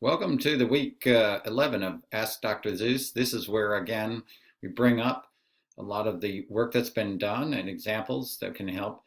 Welcome to the week 11 of AskDrZeus. This is where, again, we bring up a lot of the work that's been done and examples that can help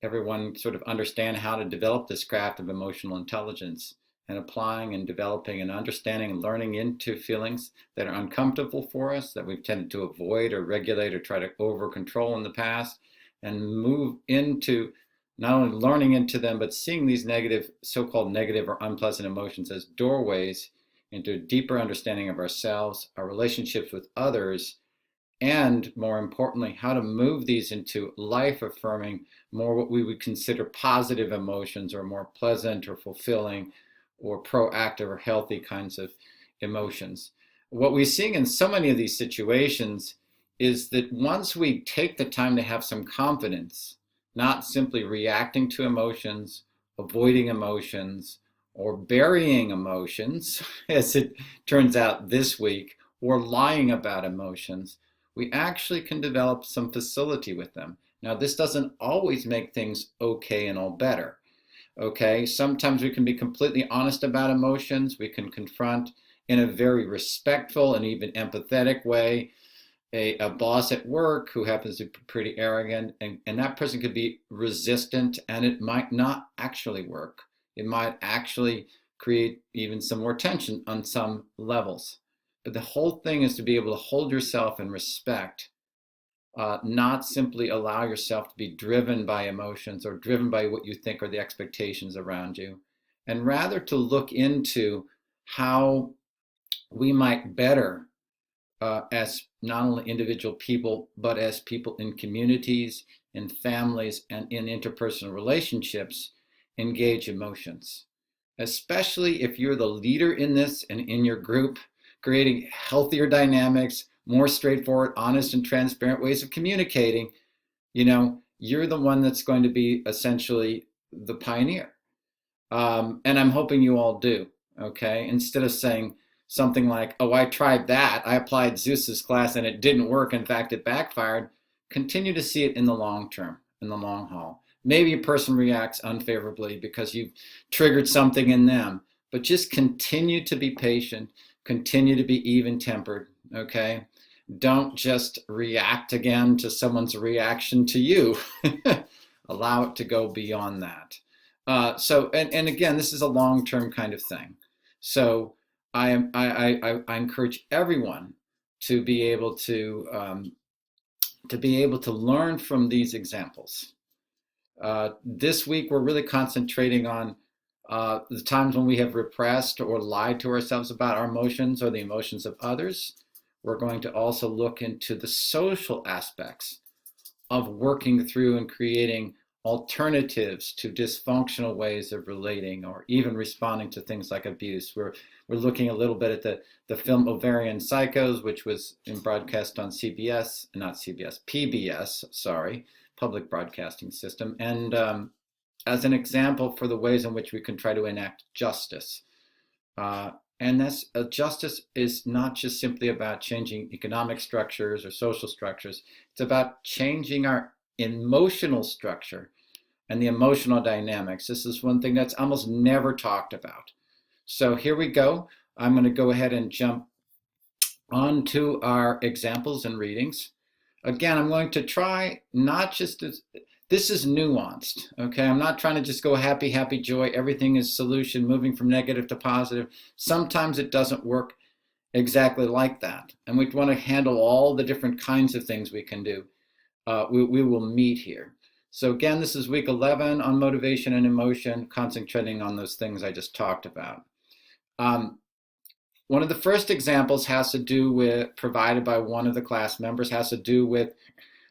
everyone sort of understand how to develop this craft of emotional intelligence and applying and developing and understanding and learning into feelings that are uncomfortable for us, that we've tended to avoid or regulate or try to over control in the past, and move into not only learning into them, but seeing these negative, so-called negative or unpleasant emotions as doorways into a deeper understanding of ourselves, our relationships with others, and more importantly, how to move these into life-affirming, more what we would consider positive emotions or more pleasant or fulfilling or proactive or healthy kinds of emotions. What we're seeing in so many of these situations is that once we take the time to have some confidence, not simply reacting to emotions, avoiding emotions, or burying emotions, as it turns out this week, or lying about emotions, we actually can develop some facility with them. Now, this doesn't always make things okay and all better. Okay, sometimes we can be completely honest about emotions. We can confront in a very respectful and even empathetic way a boss at work who happens to be pretty arrogant, and that person could be resistant, and it might not actually work. It might actually create even some more tension on some levels. But the whole thing is to be able to hold yourself in respect, not simply allow yourself to be driven by emotions or driven by what you think are the expectations around you, and rather to look into how we might better, as not only individual people, but as people in communities, in families, and in interpersonal relationships, engage emotions. Especially if you're the leader in this and in your group, creating healthier dynamics, more straightforward, honest, and transparent ways of communicating, you're the one that's going to be essentially the pioneer. And I'm hoping you all do, okay? Instead of saying something like, oh, I tried that. I applied Zeus's class and it didn't work. In fact, it backfired. Continue to see it in the long term, in the long haul. Maybe a person reacts unfavorably because you've triggered something in them, but just continue to be patient, continue to be even-tempered, okay? Don't just react again to someone's reaction to you. Allow it to go beyond that. And again, this is a long-term kind of thing. So I encourage everyone to be able to learn from these examples. This week, we're really concentrating on the times when we have repressed or lied to ourselves about our emotions or the emotions of others. We're going to also look into the social aspects of working through and creating alternatives to dysfunctional ways of relating or even responding to things like abuse. We're looking a little bit at the film Ovarian Psychos, which was broadcast on PBS, sorry, Public Broadcasting System, and as an example for the ways in which we can try to enact justice. And justice is not just simply about changing economic structures or social structures. It's about changing our emotional structure and the emotional dynamics. This is one thing that's almost never talked about. So here we go. I'm going to go ahead and jump onto our examples and readings. Again, I'm going to try not just to, this is nuanced, okay? I'm not trying to just go happy, happy, joy. Everything is solution, moving from negative to positive. Sometimes it doesn't work exactly like that. And we want to handle all the different kinds of things we can do. We will meet here. So again, this is week 11 on motivation and emotion, concentrating on those things I just talked about. One of the first examples has to do with, provided by one of the class members, has to do with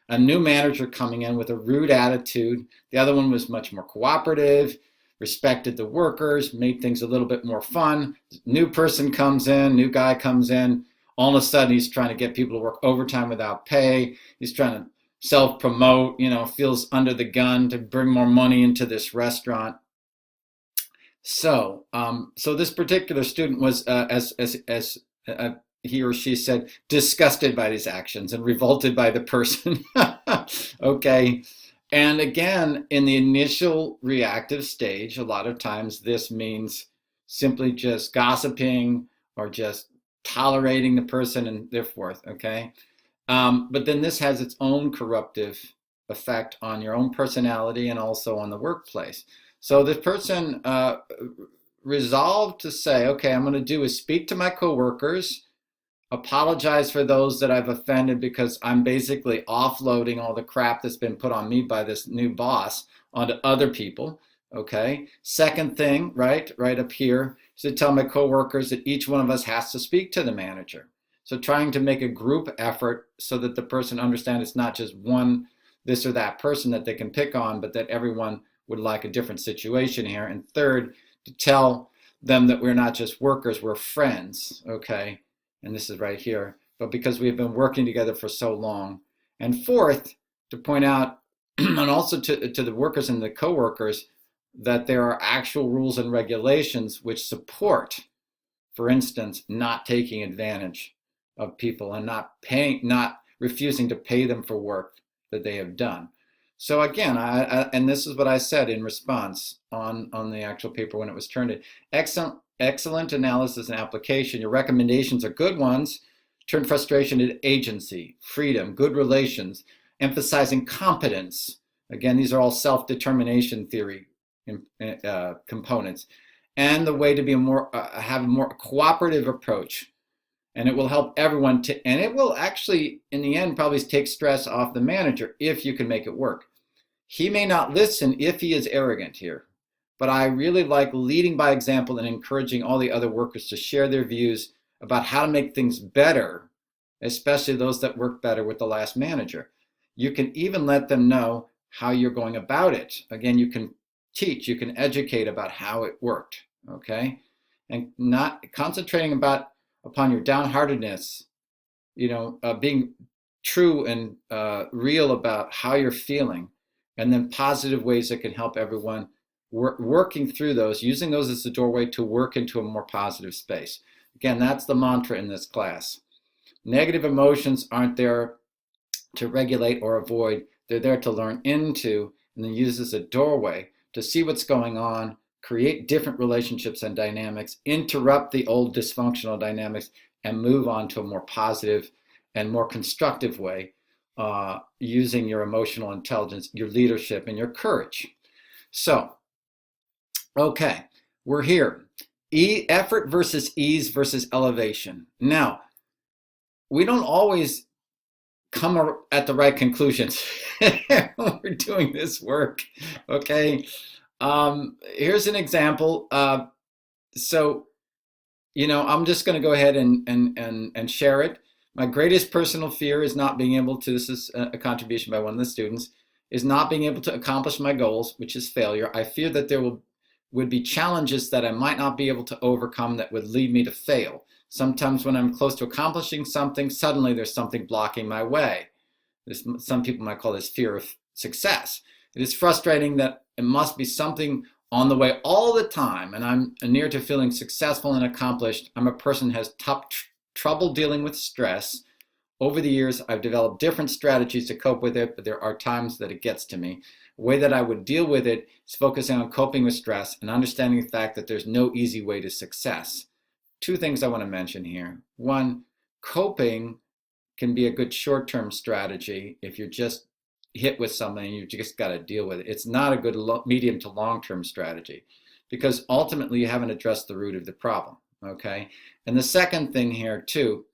a new manager coming in with a rude attitude. The other one was much more cooperative, respected the workers, made things a little bit more fun. New person comes in, new guy comes in. All of a sudden, he's trying to get people to work overtime without pay. He's trying to self-promote, feels under the gun to bring more money into this restaurant. So this particular student was, as he or she said, disgusted by these actions and revolted by the person. Okay. And again, in the initial reactive stage, a lot of times this means simply just gossiping or just tolerating the person and so forth, okay? But then this has its own corruptive effect on your own personality and also on the workplace. So this person resolved to say, okay, I'm going to do is speak to my coworkers, apologize for those that I've offended because I'm basically offloading all the crap that's been put on me by this new boss onto other people. Okay. Second thing, right up here, is to tell my coworkers that each one of us has to speak to the manager. So trying to make a group effort so that the person understands it's not just one, this or that person that they can pick on, but that everyone would like a different situation here. And third, to tell them that we're not just workers, we're friends. Okay. And this is right here, but because we've been working together for so long. And fourth, to point out, and also to the workers and the coworkers, that there are actual rules and regulations which support, for instance, not taking advantage of people and not refusing to pay them for work that they have done. So again, and this is what I said in response on the actual paper when it was turned in. Excellent analysis and application. Your recommendations are good ones. Turn frustration into agency, freedom, good relations, emphasizing competence. Again, these are all self-determination theory components. And the way to be have a more cooperative approach. And it will help everyone and it will actually, in the end, probably take stress off the manager if you can make it work. He may not listen if he is arrogant here, but I really like leading by example and encouraging all the other workers to share their views about how to make things better, especially those that work better with the last manager. You can even let them know how you're going about it. Again, you can teach, you can educate about how it worked, okay? And not concentrating upon your downheartedness, being true and real about how you're feeling, and then positive ways that can help everyone, working through those, using those as a doorway to work into a more positive space. Again, that's the mantra in this class. Negative emotions aren't there to regulate or avoid. They're there to learn into and then use as a doorway to see what's going on, create different relationships and dynamics, interrupt the old dysfunctional dynamics, and move on to a more positive and more constructive way, using your emotional intelligence, your leadership, and your courage. So, okay, we're here. Effort versus ease versus elevation. Now, we don't always come at the right conclusions when we're doing this work, okay? Here's an example. So, I'm just going to go ahead and share it. My greatest personal fear is not being able to, this is a contribution by one of the students, is not being able to accomplish my goals, which is failure. I fear that there would be challenges that I might not be able to overcome that would lead me to fail. Sometimes when I'm close to accomplishing something, suddenly there's something blocking my way. Some people might call this fear of success. It is frustrating that it must be something on the way all the time, and I'm near to feeling successful and accomplished. I'm a person who has trouble dealing with stress. Over the years, I've developed different strategies to cope with it, but there are times that it gets to me. The way that I would deal with it is focusing on coping with stress and understanding the fact that there's no easy way to success. Two things I want to mention here. One, coping can be a good short-term strategy if you're just hit with something and you just got to deal with it. It's not a good medium to long-term strategy because ultimately you haven't addressed the root of the problem, okay? And the second thing here too,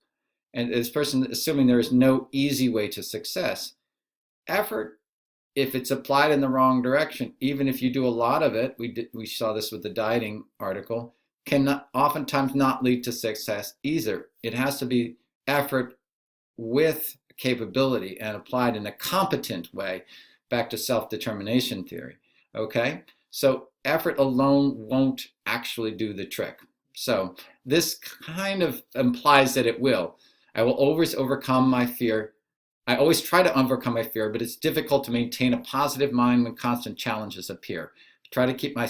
and this person assuming there is no easy way to success, effort, if it's applied in the wrong direction, even if you do a lot of it, we saw this with the dieting article, can oftentimes not lead to success either. It has to be effort with capability and applied in a competent way, back to self-determination theory, okay? So effort alone won't actually do the trick. So this kind of implies that it will. I will always overcome my fear. I always try to overcome my fear, but it's difficult to maintain a positive mind when constant challenges appear. Try to keep my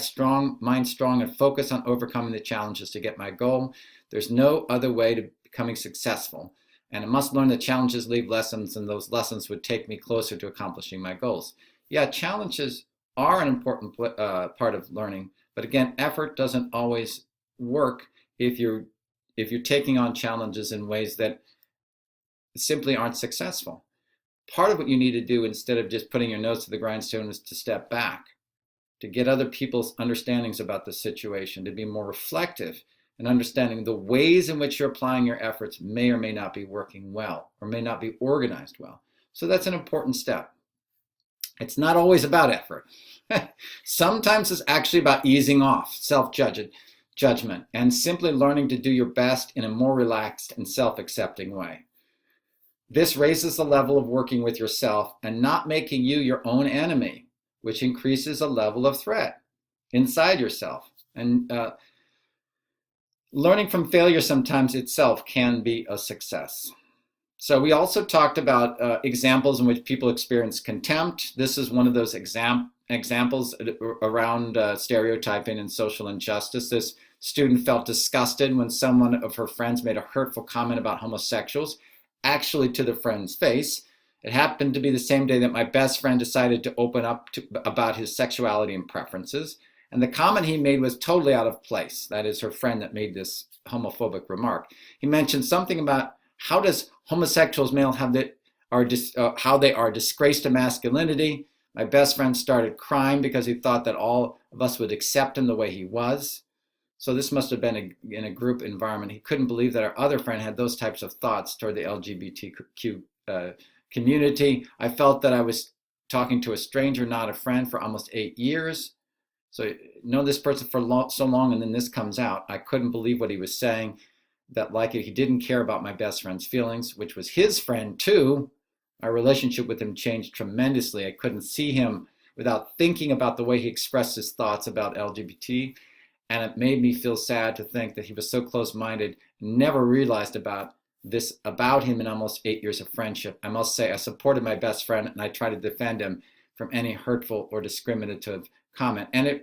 mind strong and focus on overcoming the challenges to get my goal. There's no other way to becoming successful. And I must learn that challenges leave lessons, and those lessons would take me closer to accomplishing my goals. Yeah, challenges are an important part of learning, but again, effort doesn't always work if you're taking on challenges in ways that simply aren't successful. Part of what you need to do, instead of just putting your nose to the grindstone, is to step back, to get other people's understandings about the situation, to be more reflective and understanding the ways in which you're applying your efforts may or may not be working well or may not be organized well. So that's an important step. It's not always about effort. Sometimes it's actually about easing off self-judgment and simply learning to do your best in a more relaxed and self-accepting way. This raises the level of working with yourself and not making you your own enemy, which increases a level of threat inside yourself. And learning from failure sometimes itself can be a success. So we also talked about examples in which people experience contempt. This is one of those examples around stereotyping and social injustice. This student felt disgusted when someone of her friends made a hurtful comment about homosexuals, actually to the friend's face. It happened to be the same day that my best friend decided to open up about his sexuality and preferences. And the comment he made was totally out of place. That is her friend that made this homophobic remark. He mentioned something about how does homosexuals how they are disgraced to masculinity. My best friend started crying because he thought that all of us would accept him the way he was. So this must have been in a group environment. He couldn't believe that our other friend had those types of thoughts toward the LGBTQ community. I felt that I was talking to a stranger, not a friend, for almost 8 years. So know this person for so long, and then this comes out. I couldn't believe what he was saying, that like he didn't care about my best friend's feelings, which was his friend too. Our relationship with him changed tremendously. I couldn't see him without thinking about the way he expressed his thoughts about LGBT. And it made me feel sad to think that he was so close-minded, never realized about him in almost 8 years of friendship. I must say I supported my best friend and I tried to defend him from any hurtful or discriminative comment. And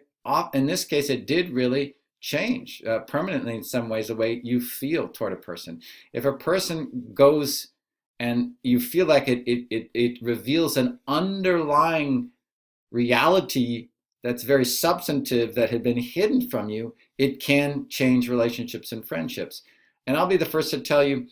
in this case, it did really change permanently in some ways the way you feel toward a person. If a person goes and you feel like it reveals an underlying reality that's very substantive that had been hidden from you, it can change relationships and friendships. And I'll be the first to tell you,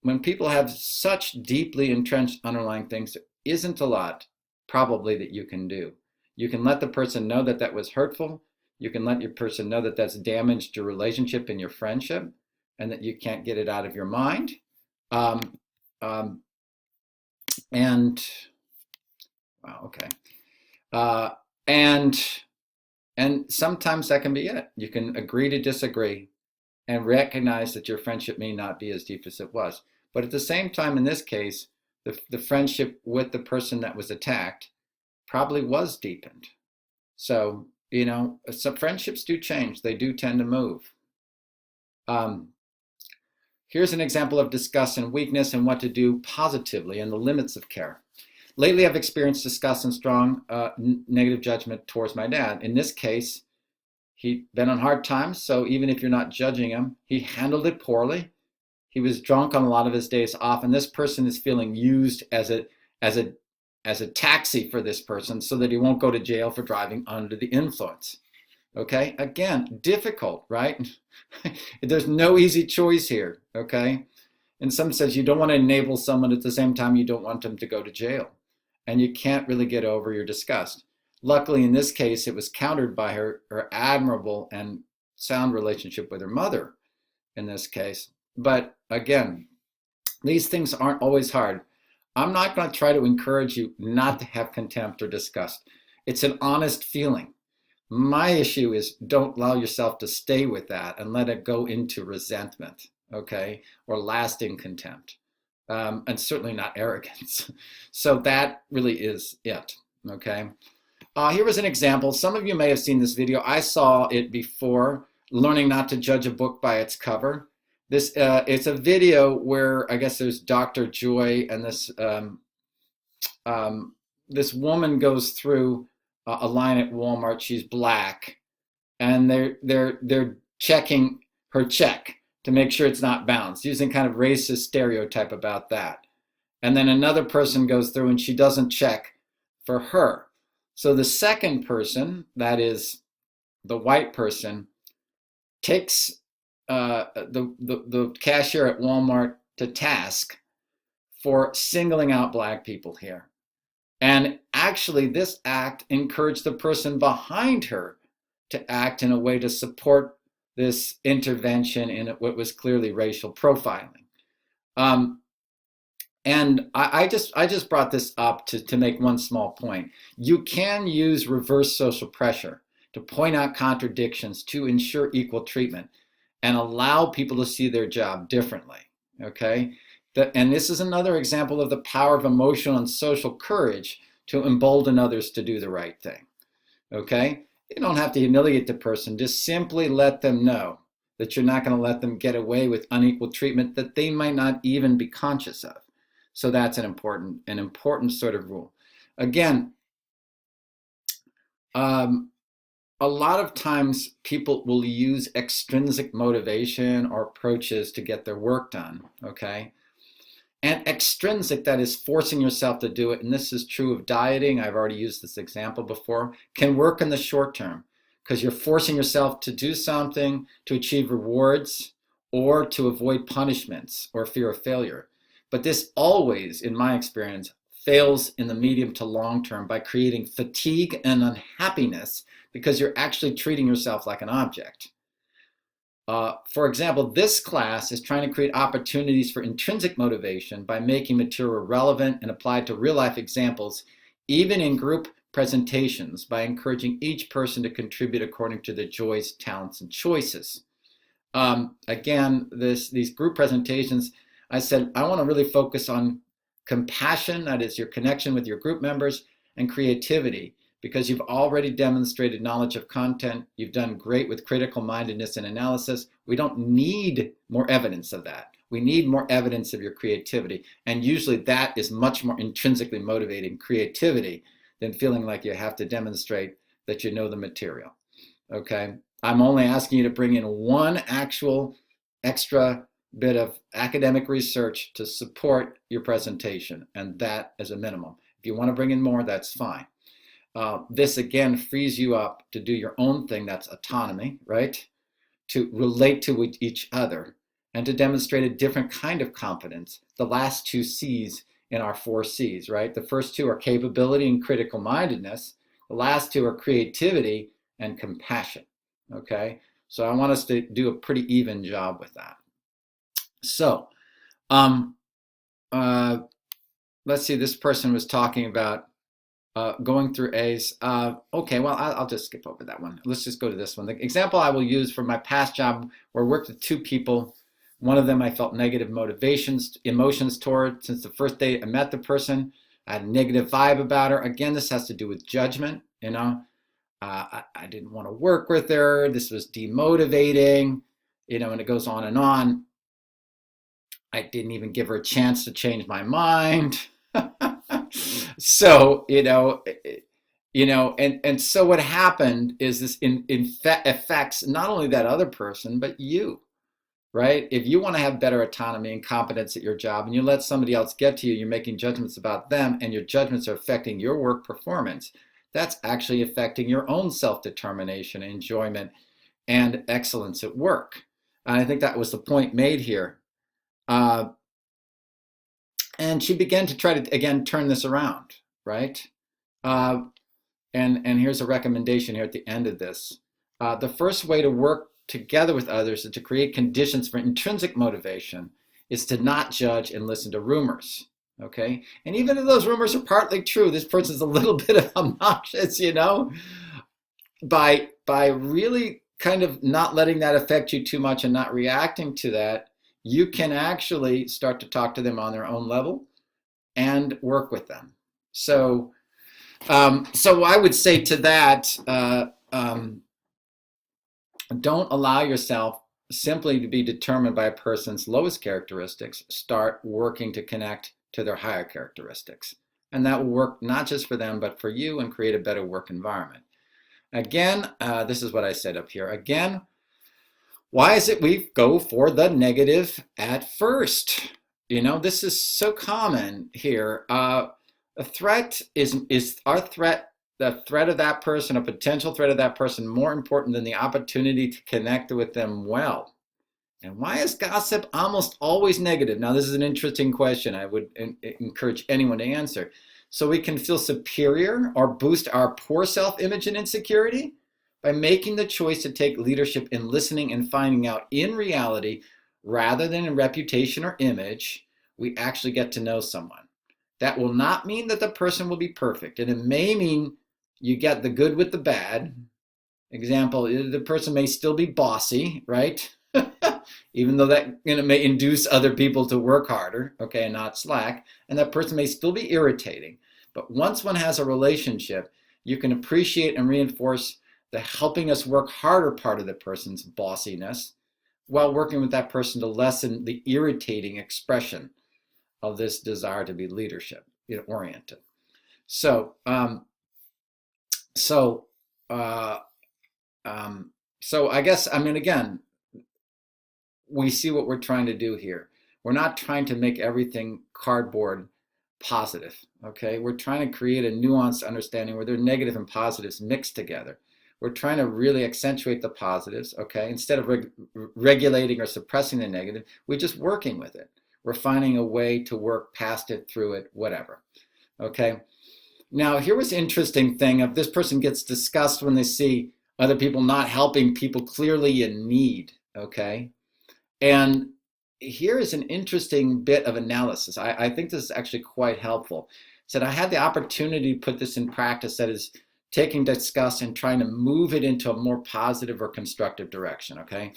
when people have such deeply entrenched underlying things, there isn't a lot probably that you can do. You can let the person know that that was hurtful. You can let your person know that that's damaged your relationship and your friendship and that you can't get it out of your mind. And sometimes that can be it. You can agree to disagree and recognize that your friendship may not be as deep as it was. But at the same time, in this case, the friendship with the person that was attacked probably was deepened. So, some friendships do change. They do tend to move. Here's an example of disgust and weakness and what to do positively and the limits of care. Lately, I've experienced disgust and strong negative judgment towards my dad. In this case, he'd been on hard times, so even if you're not judging him, he handled it poorly. He was drunk on a lot of his days off, and this person is feeling used as a taxi for this person so that he won't go to jail for driving under the influence. Okay, again, difficult, right? There's no easy choice here, okay? In some sense, you don't want to enable someone at the same time you don't want them to go to jail. And you can't really get over your disgust. Luckily, in this case, it was countered by her admirable and sound relationship with her mother in this case. But again, these things aren't always hard. I'm not going to try to encourage you not to have contempt or disgust. It's an honest feeling. My issue is don't allow yourself to stay with that and let it go into resentment, okay, or lasting contempt, and certainly not arrogance. So that really is it, okay? Here was an example. Some of you may have seen this video. I saw it before, learning not to judge a book by its cover. It's a video where I guess there's Dr. Joy and this woman goes through a line at Walmart. She's black, and they're checking her check to make sure it's not bounced, using kind of racist stereotype about that. And then another person goes through and she doesn't check for her. So the second person, that is the white person, takes the cashier at Walmart to task for singling out black people here. And actually, this act encouraged the person behind her to act in a way to support this intervention in what was clearly racial profiling. And I just brought this up to make one small point. You can use reverse social pressure to point out contradictions to ensure equal treatment and allow people to see their job differently. Okay? And this is another example of the power of emotional and social courage to embolden others to do the right thing. Okay? You don't have to humiliate the person. Just simply let them know that you're not going to let them get away with unequal treatment that they might not even be conscious of. So that's an important sort of rule. Again, a lot of times people will use extrinsic motivation or approaches to get their work done, okay? And extrinsic, that is forcing yourself to do it, and this is true of dieting, I've already used this example before, can work in the short term because you're forcing yourself to do something to achieve rewards or to avoid punishments or fear of failure. But this always, in my experience, fails in the medium to long term by creating fatigue and unhappiness because you're actually treating yourself like an object. For example, this class is trying to create opportunities for intrinsic motivation by making material relevant and applied to real-life examples, even in group presentations, by encouraging each person to contribute according to their joys, talents, and choices. Again, these group presentations, I said, I want to really focus on compassion, that is your connection with your group members, and creativity, because you've already demonstrated knowledge of content. You've done great with critical mindedness and analysis. We don't need more evidence of that. We need more evidence of your creativity. And usually that is much more intrinsically motivating creativity than feeling like you have to demonstrate that you know the material. Okay? I'm only asking you to bring in one actual extra bit of academic research to support your presentation, and that is a minimum. If you want to bring in more, that's fine. This again frees you up to do your own thing, that's autonomy, right? To relate to each other and to demonstrate a different kind of competence. The last two C's in our 4 C's, right? The first two are capability and critical mindedness. The last two are creativity and compassion, okay? So I want us to do a pretty even job with that. So, let's see, this person was talking about going through A's. Okay, well, I'll just skip over that one. Let's just go to this one. The example I will use from my past job where I worked with 2 people. One of them I felt negative emotions toward. Since the first day I met the person, I had a negative vibe about her. Again, this has to do with judgment, you know. I didn't want to work with her. This was demotivating, you know, and it goes on and on. I didn't even give her a chance to change my mind. So, and so what happened is this affects not only that other person, but you, right? If you want to have better autonomy and competence at your job and you let somebody else get to you, you're making judgments about them and your judgments are affecting your work performance. That's actually affecting your own self-determination, enjoyment, and excellence at work. And I think that was the point made here. And she began to try to, again, turn this around, right? And here's a recommendation here at the end of this. The first way to work together with others and to create conditions for intrinsic motivation is to not judge and listen to rumors, okay? And even if those rumors are partly true, this person's a little bit obnoxious, you know? By really kind of not letting that affect you too much and not reacting to that, you can actually start to talk to them on their own level and work with them. So, so I would say to that, don't allow yourself simply to be determined by a person's lowest characteristics. Start working to connect to their higher characteristics. And that will work not just for them, but for you and create a better work environment. Again, this is what I said up here. Again, why is it we go for the negative at first? You know, this is so common here. A threat is our threat the threat of that person, a potential threat of that person, more important than the opportunity to connect with them well? And why is gossip almost always negative? Now, this is an interesting question. I would encourage anyone to answer. So we can feel superior or boost our poor self-image and insecurity by making the choice to take leadership in listening and finding out in reality, rather than in reputation or image, we actually get to know someone. That will not mean that the person will be perfect, and it may mean you get the good with the bad. Example, the person may still be bossy, right? Even though that may induce other people to work harder, okay, and not slack, and that person may still be irritating. But once one has a relationship, you can appreciate and reinforce the helping us work harder part of the person's bossiness while working with that person to lessen the irritating expression of this desire to be leadership oriented. So, so I guess, again, we see what we're trying to do here. We're not trying to make everything cardboard positive, okay? We're trying to create a nuanced understanding where there are negative and positives mixed together. We're trying to really accentuate the positives, okay? Instead of regulating or suppressing the negative, we're just working with it. We're finding a way to work past it, through it, whatever, okay? Now, here was an interesting thing. If this person gets disgust when they see other people not helping people clearly in need, okay? And here is an interesting bit of analysis. I think this is actually quite helpful. Said I had the opportunity to put this in practice, that is taking disgust and trying to move it into a more positive or constructive direction, okay?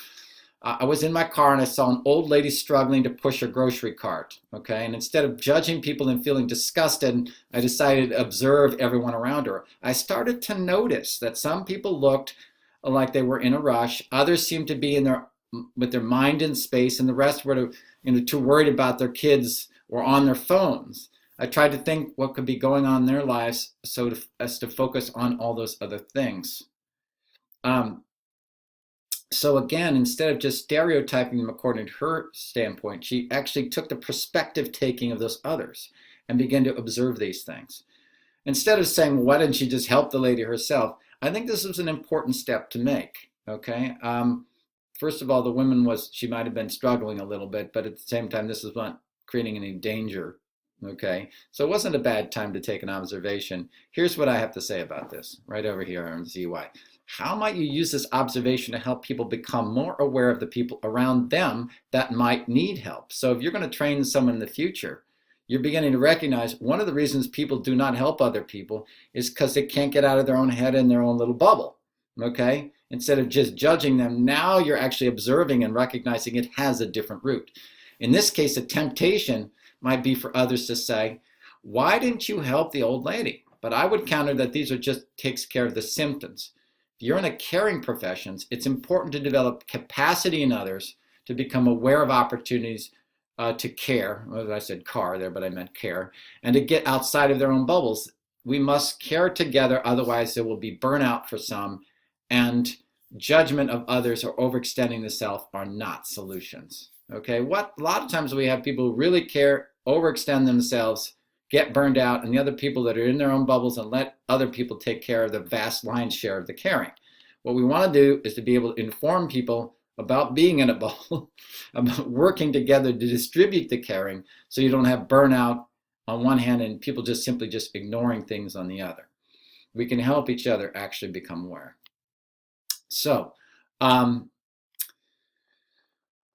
I was in my car and I saw an old lady struggling to push her grocery cart, okay? And instead of judging people and feeling disgusted, I decided to observe everyone around her. I started to notice that some people looked like they were in a rush. Others seemed to be with their mind in space, and the rest were too worried about their kids or on their phones. I tried to think what could be going on in their lives as to focus on all those other things. So again, instead of just stereotyping them according to her standpoint, she actually took the perspective taking of those others and began to observe these things. Instead of saying, why didn't she just help the lady herself? I think this was an important step to make, okay? First of all, the woman she might have been struggling a little bit, but at the same time, this is not creating any danger, okay? So it wasn't a bad time to take an observation. Here's what I have to say about this, right over here on ZY. How might you use this observation to help people become more aware of the people around them that might need help? So if you're going to train someone in the future, you're beginning to recognize one of the reasons people do not help other people is because they can't get out of their own head in their own little bubble, okay? Instead of just judging them, now you're actually observing and recognizing it has a different root. In this case, a temptation might be for others to say, why didn't you help the old lady? But I would counter that these are just takes care of the symptoms. If you're in a caring profession, it's important to develop capacity in others to become aware of opportunities to care. Well, I said car there, but I meant care, and to get outside of their own bubbles. We must care together, otherwise there will be burnout for some, and judgment of others or overextending the self are not solutions. Okay, a lot of times we have people who really care, overextend themselves, get burned out, and the other people that are in their own bubbles and let other people take care of the vast lion's share of the caring. What we want to do is to be able to inform people about being in a bubble, about working together to distribute the caring so you don't have burnout on one hand and people just simply just ignoring things on the other. We can help each other actually become aware. So,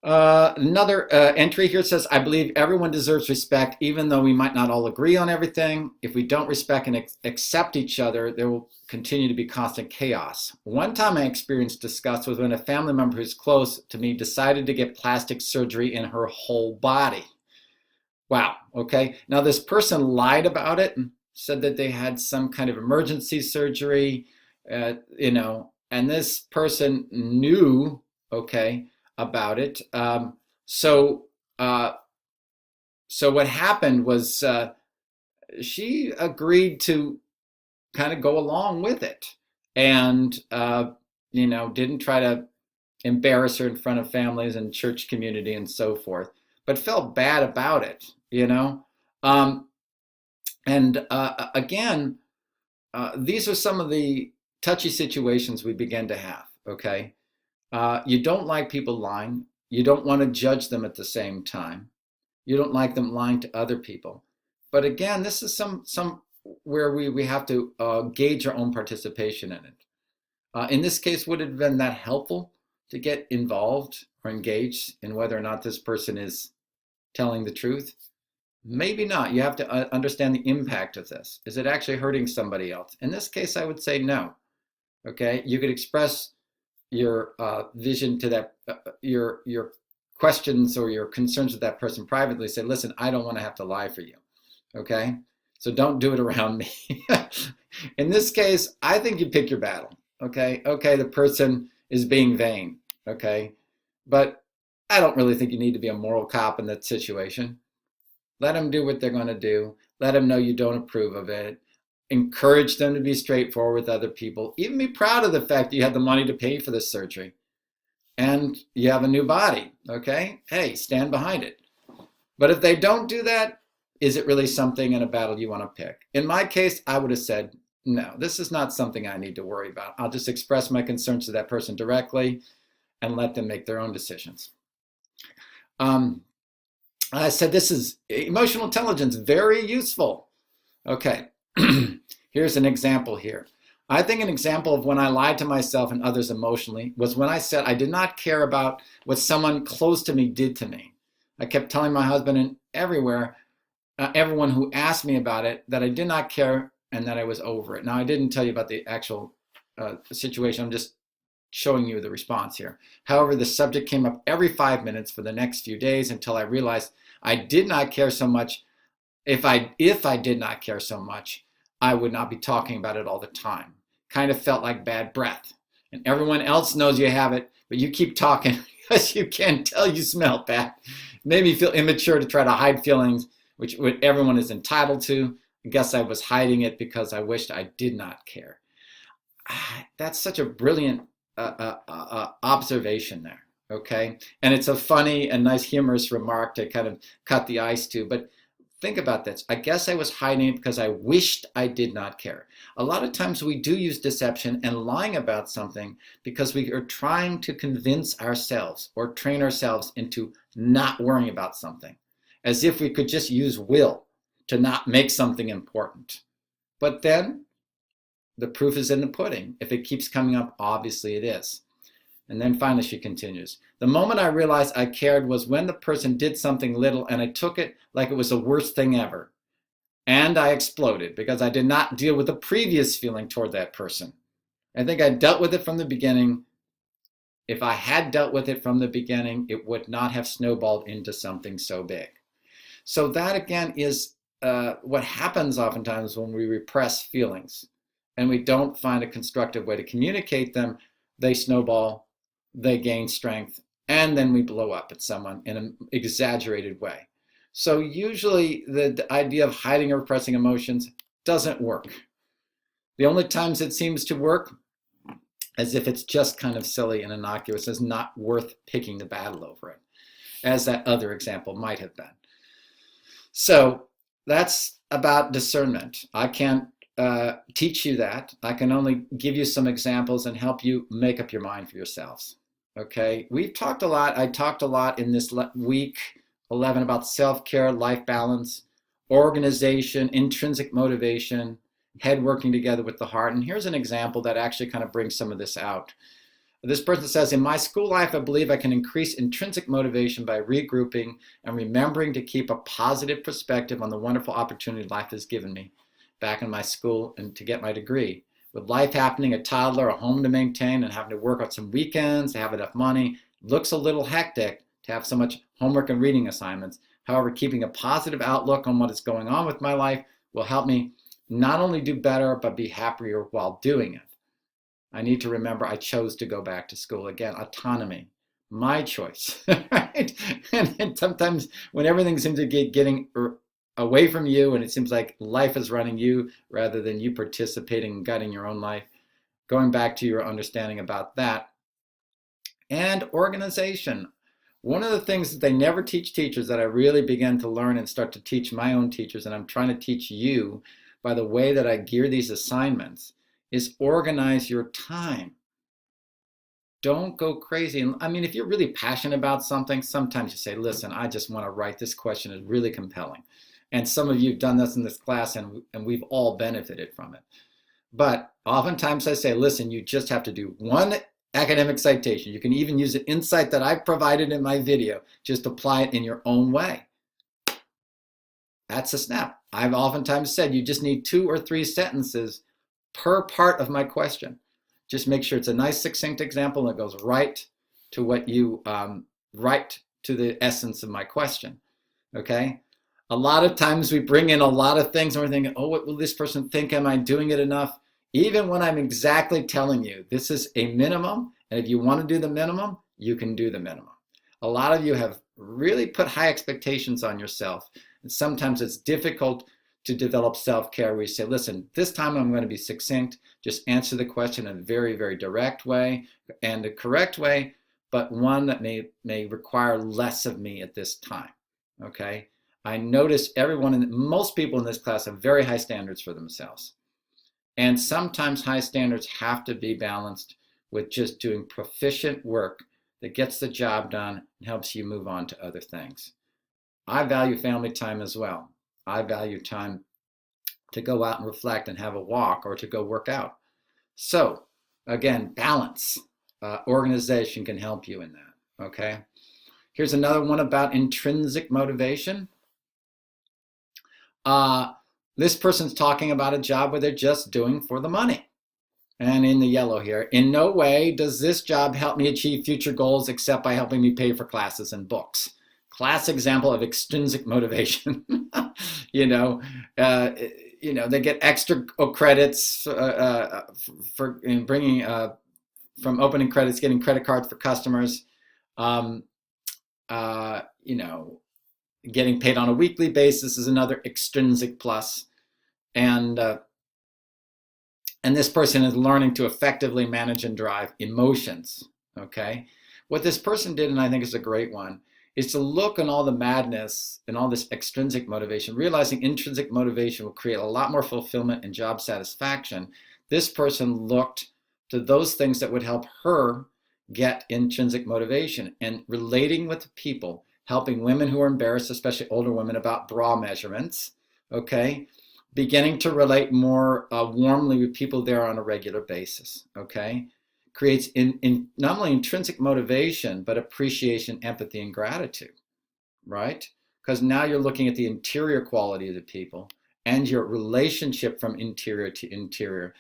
another entry here says, I believe everyone deserves respect, even though we might not all agree on everything. If we don't respect and accept each other, there will continue to be constant chaos. One time I experienced disgust was when a family member who's close to me decided to get plastic surgery in her whole body. Wow, okay. Now this person lied about it and said that they had some kind of emergency surgery, and this person knew, okay, about it. So what happened was she agreed to kind of go along with it, and didn't try to embarrass her in front of families and church community and so forth, but felt bad about it, Again, these are some of the touchy situations we begin to have, okay? You don't like people lying. You don't want to judge them at the same time. You don't like them lying to other people. But again, this is some where we have to gauge our own participation in it. In this case, would it have been that helpful to get involved or engaged in whether or not this person is telling the truth? Maybe not. You have to understand the impact of this. Is it actually hurting somebody else? In this case, I would say no. Okay, you could express your vision to that, your questions or your concerns with that person privately. Say, listen, I don't want to have to lie for you. Okay, so don't do it around me. In this case, I think you pick your battle. Okay, the person is being vain. Okay, but I don't really think you need to be a moral cop in that situation. Let them do what they're going to do. Let them know you don't approve of it. Encourage them to be straightforward with other people. Even be proud of the fact that you have the money to pay for this surgery and you have a new body. Okay, hey, stand behind it. But if they don't do that, is it really something in a battle you want to pick? In my case, I would have said, no, this is not something I need to worry about. I'll just express my concerns to that person directly and let them make their own decisions. I said this is emotional intelligence, very useful. Okay, here's an example here. I think an example of when I lied to myself and others emotionally was when I said I did not care about what someone close to me did to me. I kept telling my husband and everyone who asked me about it that I did not care and that I was over it. Now, I didn't tell you about the actual situation. I'm just showing you the response here. However, the subject came up every 5 minutes for the next few days until I realized I did not care so much. If I did not care so much, I would not be talking about it all the time. Kind of felt like bad breath. And everyone else knows you have it, but you keep talking because you can't tell you smell bad. It made me feel immature to try to hide feelings, which everyone is entitled to. I guess I was hiding it because I wished I did not care. That's such a brilliant observation there, okay? And it's a funny and nice humorous remark to kind of cut the ice to, but think about this. I guess I was hiding it because I wished I did not care. A lot of times we do use deception and lying about something because we are trying to convince ourselves or train ourselves into not worrying about something, as if we could just use will to not make something important. But then the proof is in the pudding. If it keeps coming up, obviously it is. And then finally she continues, the moment I realized I cared was when the person did something little and I took it like it was the worst thing ever. And I exploded because I did not deal with the previous feeling toward that person. I think I dealt with it from the beginning. If I had dealt with it from the beginning, it would not have snowballed into something so big. So that again is what happens oftentimes when we repress feelings and we don't find a constructive way to communicate them. They snowball, they gain strength, and then we blow up at someone in an exaggerated way. So usually the idea of hiding or repressing emotions doesn't work. The only times it seems to work as if it's just kind of silly and innocuous, is not worth picking the battle over it, as that other example might have been. So that's about discernment. I can't teach you that. I can only give you some examples and help you make up your mind for yourselves. Okay, we've talked a lot. I talked a lot in this week 11 about self-care, life balance, organization, intrinsic motivation, head working together with the heart. And here's an example that actually kind of brings some of this out. This person says, in my school life, I believe I can increase intrinsic motivation by regrouping and remembering to keep a positive perspective on the wonderful opportunity life has given me back in my school and to get my degree. With life happening, a toddler, a home to maintain, and having to work on some weekends to have enough money, it looks a little hectic to have so much homework and reading assignments. However, keeping a positive outlook on what is going on with my life will help me not only do better, but be happier while doing it. I need to remember I chose to go back to school. Again, autonomy, my choice, right? And sometimes when everything seems to get getting away from you and it seems like life is running you rather than you participating and guiding your own life, going back to your understanding about that. And organization. One of the things that they never teach teachers that I really began to learn and start to teach my own teachers, and I'm trying to teach you by the way that I gear these assignments is organize your time. Don't go crazy. And I mean, if you're really passionate about something, sometimes you say, listen, I just want to write this question. It's really compelling. And some of you have done this in this class, and we've all benefited from it. But oftentimes I say, listen, you just have to do one academic citation. You can even use the insight that I've provided in my video. Just apply it in your own way. That's a snap. I've oftentimes said you just need 2 or 3 sentences per part of my question. Just make sure it's a nice succinct example that goes right to what you, right to the essence of my question, okay? A lot of times we bring in a lot of things and we're thinking, oh, what will this person think? Am I doing it enough? Even when I'm exactly telling you this is a minimum, and if you want to do the minimum, you can do the minimum. A lot of you have really put high expectations on yourself, and sometimes it's difficult to develop self-care where you say, listen, this time I'm going to be succinct, just answer the question in a very, very direct way and a correct way, but one that may require less of me at this time, okay? I notice most people in this class have very high standards for themselves. And sometimes high standards have to be balanced with just doing proficient work that gets the job done and helps you move on to other things. I value family time as well. I value time to go out and reflect and have a walk or to go work out. So again, balance, organization can help you in that, okay? Here's another one about intrinsic motivation. This person's talking about a job where they're just doing for the money. And in the yellow here, in no way does this job help me achieve future goals except by helping me pay for classes and books. Classic example of extrinsic motivation. They get extra credits for bringing from opening credits, getting credit cards for customers. Getting paid on a weekly basis is another extrinsic plus, and this person is learning to effectively manage and drive emotions. Okay, what this person did, and I think is a great one, is to look on all the madness and all this extrinsic motivation, realizing intrinsic motivation will create a lot more fulfillment and job satisfaction. This person looked to those things that would help her get intrinsic motivation and relating with people, helping women who are embarrassed, especially older women, about bra measurements, okay? Beginning to relate more warmly with people there on a regular basis, okay? Creates in not only intrinsic motivation, but appreciation, empathy, and gratitude, right? Because now you're looking at the interior quality of the people and your relationship from interior to interior,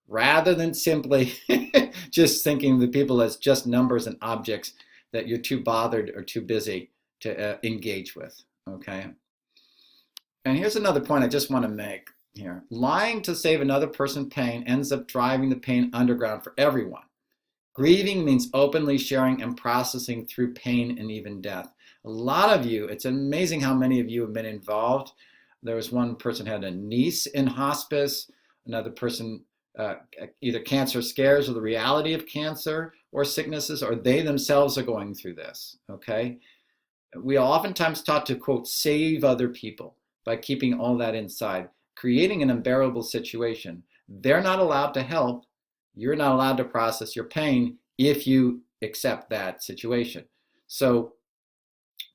rather than simply just thinking of the people as just numbers and objects that you're too bothered or too busy to engage with, okay? And here's another point I just want to make here. Lying to save another person pain ends up driving the pain underground for everyone. Grieving means openly sharing and processing through pain and even death. A lot of you, it's amazing how many of you have been involved. There was one person had a niece in hospice, another person either cancer scares or the reality of cancer or sicknesses, or they themselves are going through this, okay? We are oftentimes taught to, quote, save other people by keeping all that inside, creating an unbearable situation. They're not allowed to help. You're not allowed to process your pain if you accept that situation. So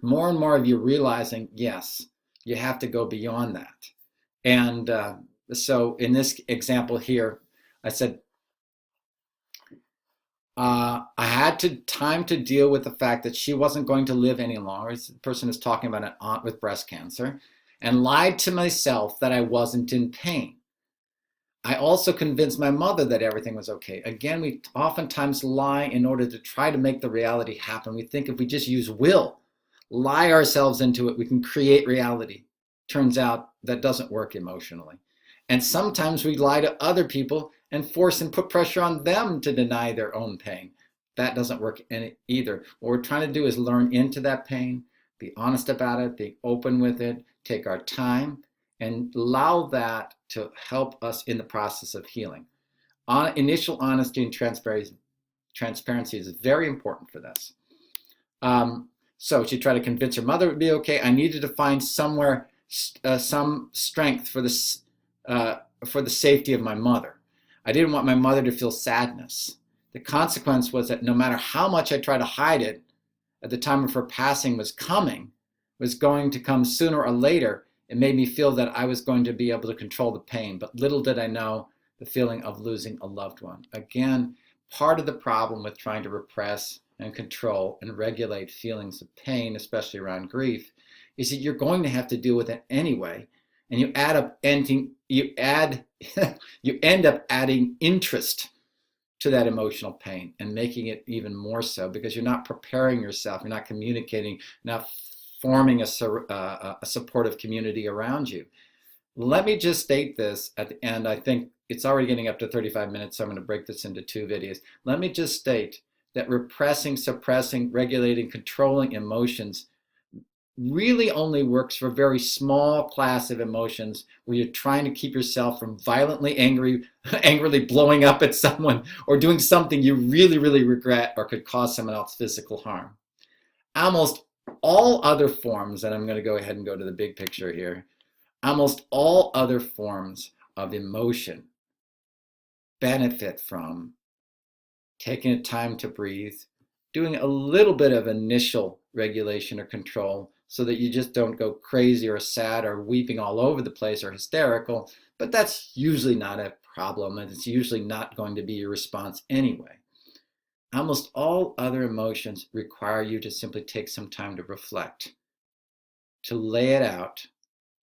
more and more of you realizing, yes, you have to go beyond that. And so in this example here, I said, I had time to deal with the fact that she wasn't going to live any longer. This person is talking about an aunt with breast cancer, and lied to myself that I wasn't in pain. I also convinced my mother that everything was okay. Again, we oftentimes lie in order to try to make the reality happen. We think if we just use will, lie ourselves into it, we can create reality. Turns out that doesn't work emotionally. And sometimes we lie to other people and force and put pressure on them to deny their own pain. That doesn't work either. What we're trying to do is learn into that pain, be honest about it, be open with it, take our time, and allow that to help us in the process of healing. Initial honesty and transparency is very important for this. So she tried to convince her mother it would be okay. I needed to find somewhere some strength for this for the safety of my mother. I didn't want my mother to feel sadness. The consequence was that no matter how much I tried to hide it, at the time of her passing was going to come sooner or later. It made me feel that I was going to be able to control the pain, but little did I know the feeling of losing a loved one. Again, part of the problem with trying to repress and control and regulate feelings of pain, especially around grief, is that you're going to have to deal with it anyway, and you end up adding interest to that emotional pain and making it even more so because you're not preparing yourself, you're not communicating, not forming a supportive community around you. Let me just state this at the end. I think it's already getting up to 35 minutes, so I'm going to break this into 2 videos. Let me just state that repressing, suppressing, regulating, controlling emotions really only works for a very small class of emotions where you're trying to keep yourself from violently angrily blowing up at someone or doing something you really, really regret or could cause someone else physical harm. Almost all other forms, and I'm going to go ahead and go to the big picture here, almost all other forms of emotion benefit from taking time to breathe, doing a little bit of initial regulation or control so that you just don't go crazy or sad or weeping all over the place or hysterical, but that's usually not a problem and it's usually not going to be your response anyway. Almost all other emotions require you to simply take some time to reflect, to lay it out,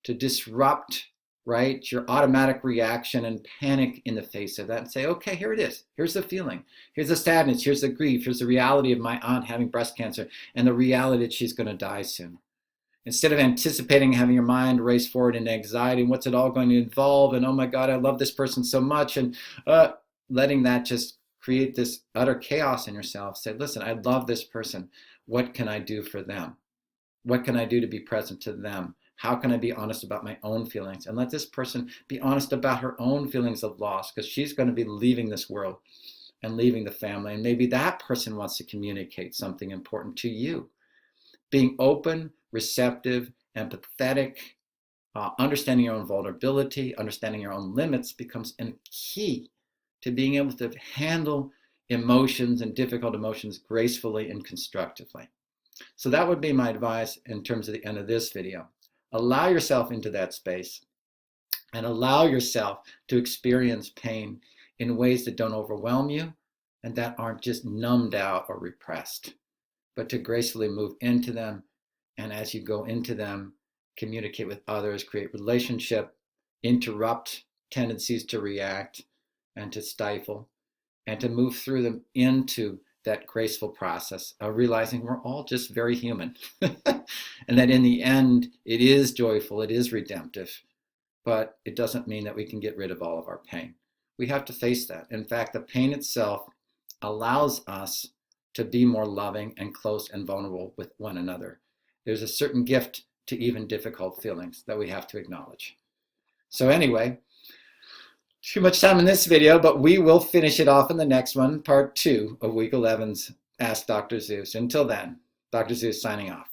to disrupt, right, your automatic reaction and panic in the face of that and say, okay, here it is. Here's the feeling. Here's the sadness. Here's the grief. Here's the reality of my aunt having breast cancer and the reality that she's going to die soon. Instead of anticipating having your mind race forward in anxiety and what's it all going to involve and oh my God, I love this person so much and letting that just create this utter chaos in yourself. Say, listen, I love this person. What can I do for them? What can I do to be present to them? How can I be honest about my own feelings? And let this person be honest about her own feelings of loss because she's going to be leaving this world and leaving the family. And maybe that person wants to communicate something important to you. Being open, receptive, empathetic, understanding your own vulnerability, understanding your own limits becomes a key to being able to handle emotions and difficult emotions gracefully and constructively. So that would be my advice in terms of the end of this video. Allow yourself into that space and allow yourself to experience pain in ways that don't overwhelm you and that aren't just numbed out or repressed, but to gracefully move into them. And as you go into them, communicate with others, create relationship, interrupt tendencies to react and to stifle, and to move through them into that graceful process of realizing we're all just very human. And that in the end, it is joyful, it is redemptive, but it doesn't mean that we can get rid of all of our pain. We have to face that. In fact, the pain itself allows us to be more loving and close and vulnerable with one another. There's a certain gift to even difficult feelings that we have to acknowledge. So anyway, too much time in this video, but we will finish it off in the next one, part 2 of week 11's Ask Dr. Zeus. Until then, Dr. Zeus signing off.